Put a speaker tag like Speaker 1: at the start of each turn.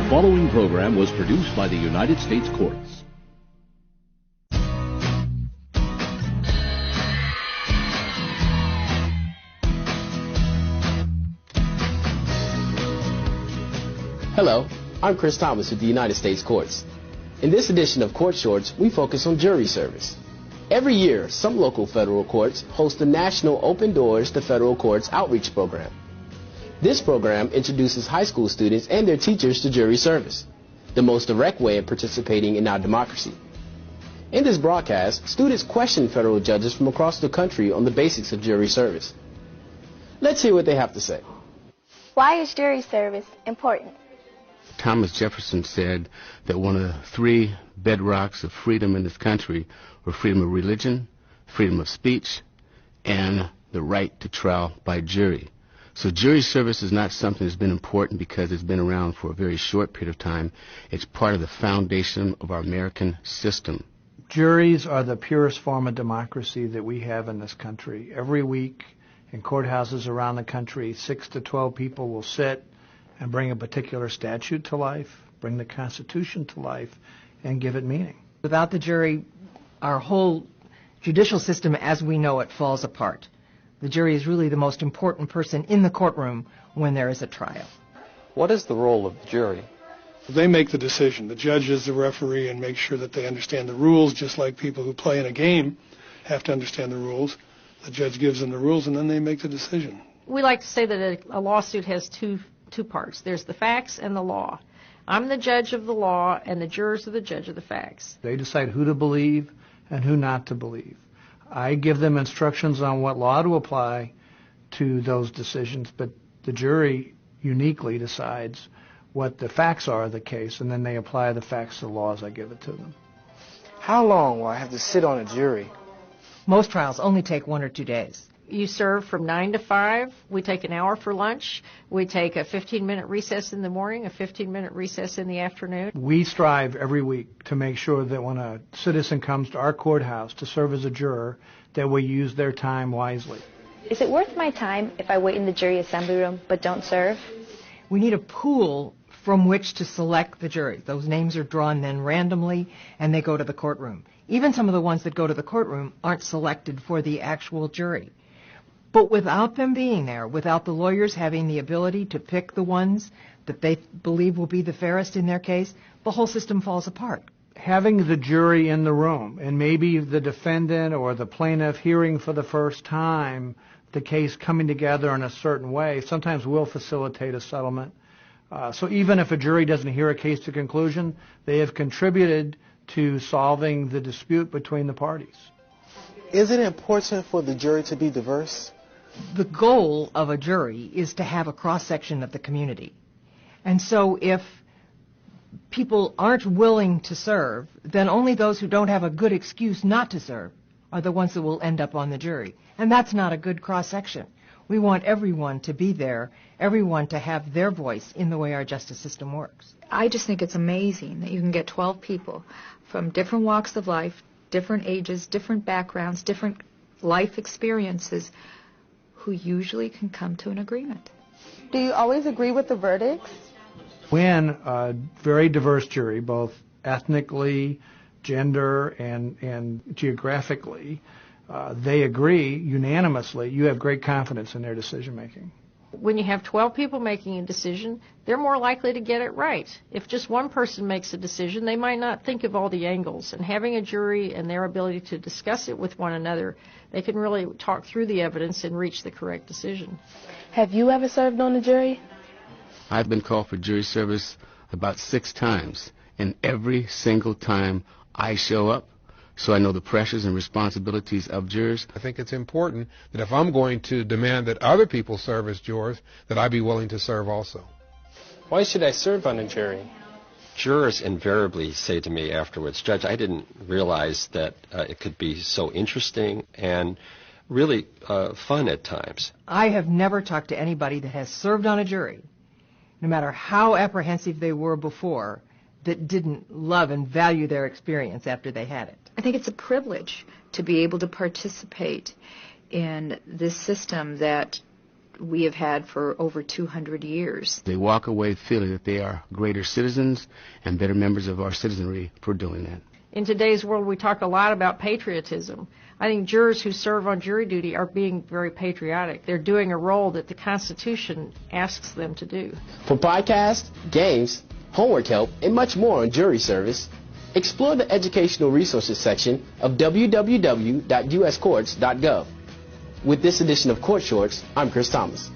Speaker 1: The following program was produced by the United States Courts.
Speaker 2: Hello, I'm Chris Thomas with the United States Courts. In this edition of Court Shorts, we focus on jury service. Every year, some local federal courts host the National Open Doors to Federal Courts Outreach Program. This program introduces high school students and their teachers to jury service, the most direct way of participating in our democracy. In this broadcast, students question federal judges from across the country on the basics of jury service. Let's hear what they have to say.
Speaker 3: Why is jury service important?
Speaker 4: Thomas Jefferson said that one of the three bedrocks of freedom in this country were freedom of religion, freedom of speech, and the right to trial by jury. So jury service is not something that's been important because it's been around for a very short period of time. It's part of the foundation of our American system.
Speaker 5: Juries are the purest form of democracy that we have in this country. Every week in courthouses around the country, 6 to 12 people will sit and bring a particular statute to life, bring the Constitution to life, and give it meaning.
Speaker 6: Without the jury, our whole judicial system as we know it falls apart. The jury is really the most important person in the courtroom when there is a trial.
Speaker 7: What is the role of the jury?
Speaker 8: They make the decision. The judge is the referee and makes sure that they understand the rules, just like people who play in a game have to understand the rules. The judge gives them the rules, and then they make the decision.
Speaker 9: We like to say that a lawsuit has two parts. There's the facts and the law. I'm the judge of the law, and the jurors are the judge of the facts.
Speaker 5: They decide who to believe and who not to believe. I give them instructions on what law to apply to those decisions, but the jury uniquely decides what the facts are of the case, and then they apply the facts to the law as I give it to them.
Speaker 7: How long will I have to sit on a jury?
Speaker 6: Most trials only take 1 or 2 days.
Speaker 9: You serve from 9 to 5. We take an hour for lunch. We take a 15-minute recess in the morning, a 15-minute recess in the afternoon.
Speaker 5: We strive every week to make sure that when a citizen comes to our courthouse to serve as a juror, that we use their time wisely.
Speaker 3: Is it worth my time if I wait in the jury assembly room but don't serve?
Speaker 6: We need a pool from which to select the jury. Those names are drawn then randomly, and they go to the courtroom. Even some of the ones that go to the courtroom aren't selected for the actual jury. But without them being there, without the lawyers having the ability to pick the ones that they believe will be the fairest in their case, the whole system falls apart.
Speaker 5: Having the jury in the room, and maybe the defendant or the plaintiff hearing for the first time the case coming together in a certain way, sometimes will facilitate a settlement. So even if a jury doesn't hear a case to conclusion, they have contributed to solving the dispute between the parties.
Speaker 7: Is it important for the jury to be diverse?
Speaker 6: The goal of a jury is to have a cross-section of the community. And so if people aren't willing to serve, then only those who don't have a good excuse not to serve are the ones that will end up on the jury. And that's not a good cross-section. We want everyone to be there, everyone to have their voice in the way our justice system works.
Speaker 10: I just think it's amazing that you can get 12 people from different walks of life, different ages, different backgrounds, different life experiences, who usually can come to an agreement.
Speaker 3: Do you always agree with the verdicts?
Speaker 5: When a very diverse jury, both ethnically, gender, and geographically, they agree unanimously, you have great confidence in their decision-making.
Speaker 9: When you have 12 people making a decision, they're more likely to get it right. If just one person makes a decision, they might not think of all the angles. And having a jury and their ability to discuss it with one another, they can really talk through the evidence and reach the correct decision.
Speaker 3: Have you ever served on a jury?
Speaker 4: I've been called for jury service about 6 times, and every single time I show up, so I know the pressures and responsibilities of jurors.
Speaker 11: I think it's important that if I'm going to demand that other people serve as jurors, that I be willing to serve also.
Speaker 7: Why should I serve on a jury?
Speaker 12: Jurors invariably say to me afterwards, Judge, I didn't realize that it could be so interesting and really fun at times.
Speaker 6: I have never talked to anybody that has served on a jury, no matter how apprehensive they were before, that didn't love and value their experience after they had it.
Speaker 10: I think it's a privilege to be able to participate in this system that we have had for over 200 years.
Speaker 4: They walk away feeling that they are greater citizens and better members of our citizenry for doing that.
Speaker 9: In today's world, we talk a lot about patriotism. I think jurors who serve on jury duty are being very patriotic. They're doing a role that the Constitution asks them to do.
Speaker 2: For podcasts, games, homework help, and much more on jury service, explore the educational resources section of www.uscourts.gov. With this edition of Court Shorts, I'm Chris Thomas.